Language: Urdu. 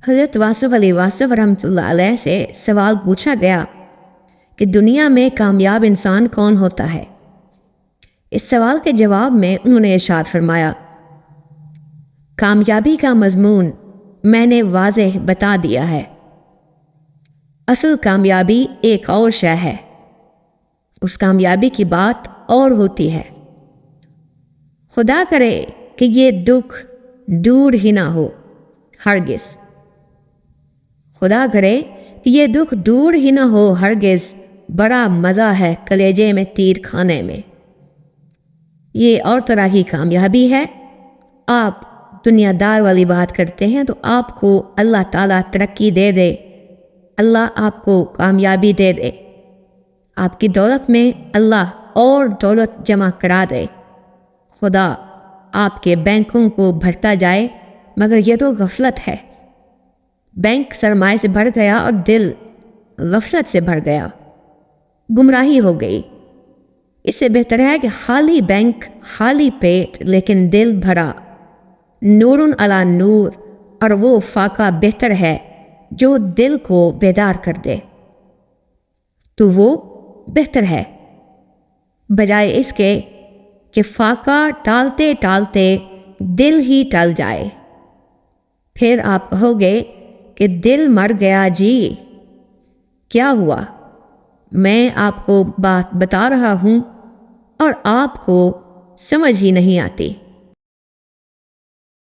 حضرت واصف علی واصف رحمۃ اللہ علیہ سے سوال پوچھا گیا کہ دنیا میں کامیاب انسان کون ہوتا ہے؟ اس سوال کے جواب میں انہوں نے ارشاد فرمایا، کامیابی کا مضمون میں نے واضح بتا دیا ہے۔ اصل کامیابی ایک اور شے ہے، اس کامیابی کی بات اور ہوتی ہے۔ خدا کرے کہ یہ دکھ دور ہی نہ ہو، ہرگز۔ خدا کرے کہ یہ دکھ دور ہی نہ ہو ہرگز، بڑا مزہ ہے کلیجے میں تیر کھانے میں۔ یہ اور طرح کی کامیابی ہے۔ آپ دنیا دار والی بات کرتے ہیں تو آپ کو اللہ تعالیٰ ترقی دے دے، اللہ آپ کو کامیابی دے دے، آپ کی دولت میں اللہ اور دولت جمع کرا دے، خدا آپ کے بینکوں کو بھرتا جائے، مگر یہ تو غفلت ہے۔ بینک سرمائے سے بھر گیا اور دل غفلت سے بھر گیا، گمراہی ہو گئی۔ اس سے بہتر ہے کہ خالی بینک خالی پیٹ لیکن دل بھرا، نور علی نور، اور وہ فاقہ بہتر ہے جو دل کو بیدار کر دے، تو وہ بہتر ہے بجائے اس کے کہ فاقہ ٹالتے ٹالتے دل ہی ٹل جائے۔ پھر آپ کہو گے کہ دل مر گیا جی، کیا ہوا؟ میں آپ کو بات بتا رہا ہوں اور آپ کو سمجھ ہی نہیں آتی۔